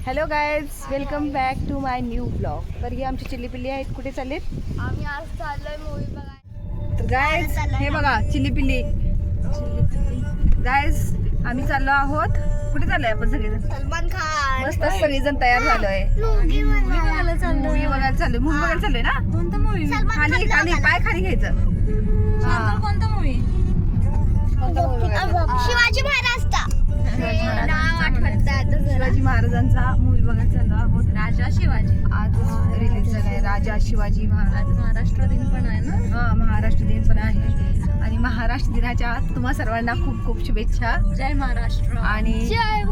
Hello guys, welcome back to my new blog. तर ही आमची चिल्ली पिल्ली आहेत. कुठे चाललेत? आम्ही आज चाललोय मूवी बघायला. तर गाईज हे बघा चिल्ली पिल्ली. गाईज आम्ही चाललो आहोत. कुठे चाललोय आपण सगळेजण? सलमान खान मस्त सगळेजण तयार झालोय. मूवी बघायला चाललोय. मूवी बघायला चाललोय. मूवी बघायला चाललोय ना? कोणता मूवी? खाली खाली पाय खाली घ्यायचं. कोणता मूवी? शिवाजी महाराजचा. शिवाजी महाराजांचा मूवी बघायला चाललो आहोत. राजा शिवाजी. आज रिलीज झालाय राजा शिवाजी महाराज. महाराष्ट्र दिन पण आहे ना? हा, महाराष्ट्र दिन पण आहे. आणि महाराष्ट्र दिनाच्या तुम्हा सर्वांना खूप खूप शुभेच्छा. जय महाराष्ट्र. आणि जय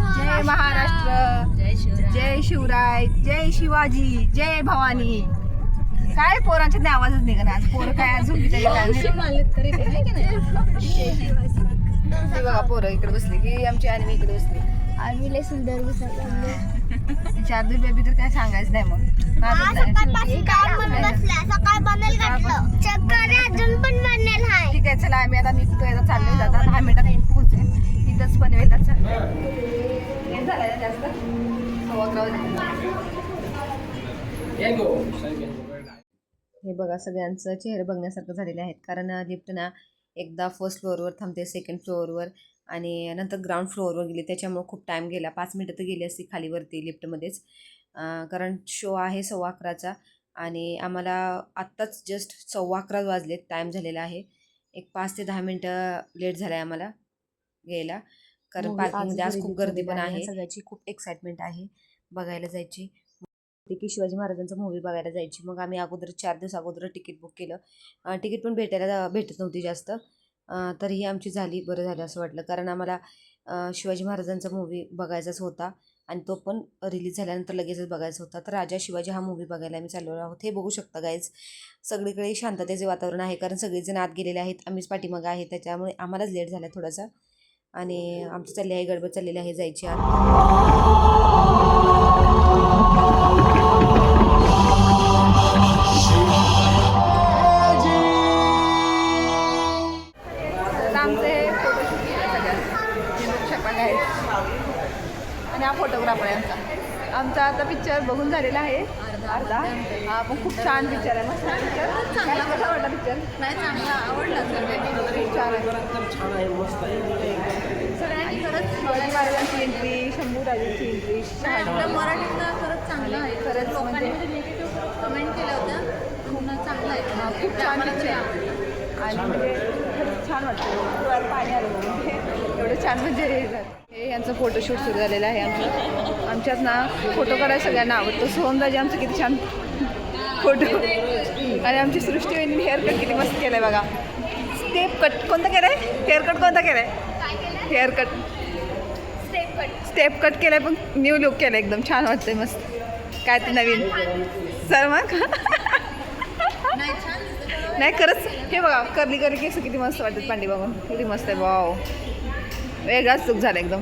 महाराष्ट्र, जय शिवराय. जय शिवराय, जय शिवाजी, जय भवानी. काय पोरांच्या ते आवाजच निघाला. आज पोरं काय झोपली तरी काय ते बघा. पोरं इकडे बसली की आमची आणि इकडे बसली. आम्ही लय सुंदर शारदूल बेबी तर काय सांगायचं नाही. मग ठीक आहे, चला आम्ही आता निघतोय. आता चाललोय. आता 10 मिनिटात पोहोचेल. इथंच पनवेलला चाललोय. लेट झालाय ना जास्त. 11:15. हे बघा सगळ्यांचं चेहरे बघण्यासारखं झालेले आहेत. कारण लिफ्ट ना एकदा फर्स्ट फ्लोअरवर थांबते, सेकंड फ्लोअरवर आणि नंतर ग्राउंड फ्लोअरवर गेली. त्याच्यामुळे खूप टाईम गेला. 5 मिनिटं तर गेली असती खालीवरती लिफ्टमध्येच. कारण शो आहे 11:15चा आणि आम्हाला आत्ताच जस्ट 11:15 वाजलेत. टाईम झालेला आहे. एक 5 ते 10 मिनटं लेट झालं आहे आम्हाला यायला. कारण पार्किंगमध्ये आज खूप गर्दी पण आहे. सगळ्याची खूप एक्साइटमेंट आहे बघायला जायची. की शिवाजी महाराजांचा मूवी बघायला जायची. मग आम्ही अगोदर 4 दिवस अगोदर तिकीट बुक केलं. तिकीट पण भेटत नव्हती जास्त. तरीही आमची झाली. बरं झालं असं वाटलं. कारण आम्हाला शिवाजी महाराजांचा मूवी बघायचाच होता आणि तो पण रिलीज झाल्यानंतर लगेचच बघायचा होता. तर राजा शिवाजी हा मूवी बघायला आम्ही चाललो आहोत. हे बघू शकता गाईज. सगळीकडे शांततेचे वातावरण आहे. कारण सगळेजण आत गेलेले आहेत. आम्हीच पाठीमागं आहे. त्याच्यामुळे आम्हालाच लेट झाला थोडासा. आणि आमची चालली आहे गडबड चाललेली आहे जायची आत. आणि हा फोटोग्राफर आहे आमचा आता पिक्चर बघून झालेला आहे अर्धा. हा पण खूप छान पिक्चर आहे. मस्त पिक्चर. काय कसा वाटला पिक्चर? नाही, चांगला आवडला. खूप छान आहे. सगळ्यांनी खरंच शिवाजी महाराजांची एंट्री, शंभूराजांची एंट्री मराठीतलं खरंच चांगलं आहे. खरंच लोकांनी निगेटिव्ह कमेंट केलं होतं. खूप चांगलं आहे. खूप छान पिक्चर आणि म्हणजे खरंच छान वाटतं. डोळ्यात पाणी आलं म्हणजे एवढं छान म्हणजे हे यांचं फोटोशूट सुरू झालेलं आहे. आमच्यात ना फोटो काढायला सगळ्यांना आवडतो. सोहमदाजी आमचं किती छान फोटो. आणि आमची सृष्टी वहिनी हेअरकट किती मस्त केलं आहे बघा. स्टेप कट कोणता केलं आहे? हेअरकट कोणता केलं आहे? हेअरकट स्टेप कट केलं आहे. पण न्यू लुक केलं आहे. एकदम छान वाटतंय. मस्त काय ते नवीन सर मग नाही खरंच. हे बघा कर्ली कर्ली केस किती मस्त वाटतात. पांडी बघून किती मस्त आहे. वाव, वेगळाच लुक झाला एकदम.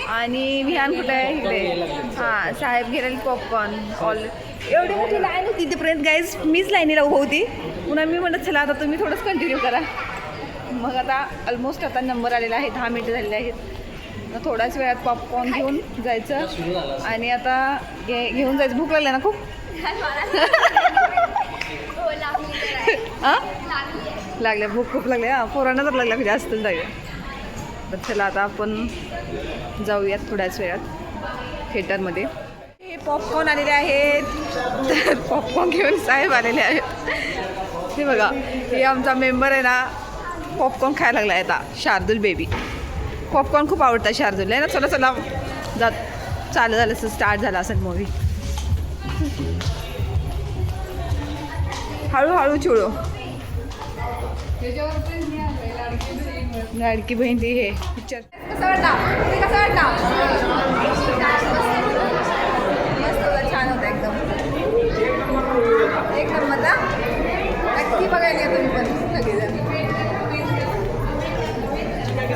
आणि विहान कुठं आहे? इकडे. हां, साहेब गेलेले पॉपकॉर्न. एवढी मोठी लाईन होती तिथपर्यंत गाईज. मीच लाईनीला उभं होती. पुन्हा मी म्हणत चला आता तुम्ही थोडंच कंटिन्यू करा. मग आता ऑलमोस्ट आता नंबर आलेला आहे. 10 मिनिटं झालेले आहेत. थोड्याच वेळात पॉपकॉर्न घेऊन जायचं आणि आता घेऊन जायचं. भूक लागली ना खूप? हां, लागल्या. भूक खूप लागली. हां, पोरांना तर लागल्या जास्त लागल्या. तर चला आता आपण जाऊयात थोड्याच वेळात थिएटरमध्ये. हे पॉपकॉर्न आलेले आहेत. तर पॉपकॉर्न घेऊन साहेब आलेले आहेत. हे बघा, हे आमचा मेंबर आहे ना पॉपकॉर्न खायला लागला आहे आता. शार्दूल बेबी पॉपकॉर्न खूप आवडतात शार्दूलला आहे ना. चला चला जात चालू झालं असं स्टार्ट झाला असेल मूवी. हळूहळू चिळो. लाडकी बहीण ती हे पिक्चर कसा वाटला? कसा वाटला? मस्त होता. छान होता एकदम. एक नंबर ना. नक्की बघायला या तुम्ही पण सगळेजण.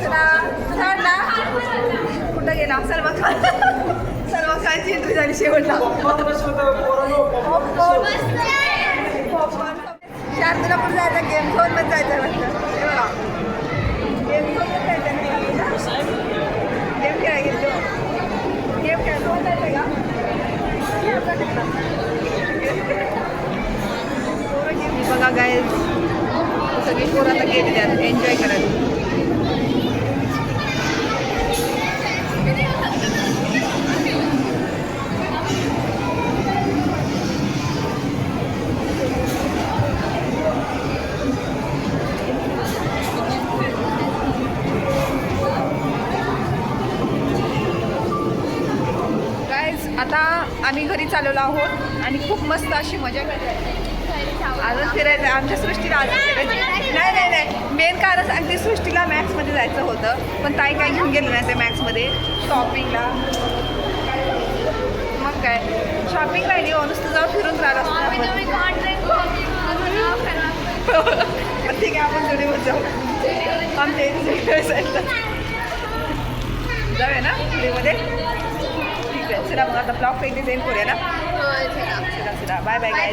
चला, कसा वाटला? कुठं गेला? सलमान खानची एंट्री झाली शेवटला. शारदूला पण जायचं. गेम झोन पण जायचं वाटतं. हे बघा गेम झोन पण जायचं नाही. गेम खेळायला गेलो. गेले त्यात एन्जॉय करायला. आता आम्ही घरी चालवलो आहोत आणि खूप मस्त अशी मजा करते. अजून फिरायचं आमच्या सृष्टीला अजून फिरायचं नाही मेन कारण अगदी सृष्टीला मॅक्समध्ये जायचं होतं पण ताई काय घेऊन गेली नाही ते मॅक्समध्ये शॉपिंगला. मग काय शॉपिंग राहिली हो नुसतं जाऊ फिरून राहिलं असतं. पण ठीक आहे आपण जुडीवर जाऊ आमच्या इथे जाऊया ना जुडीमध्ये. ठीक आहे चला मग आता ब्लॉग काही डिझाईन करूया ना. चला बाय बाय.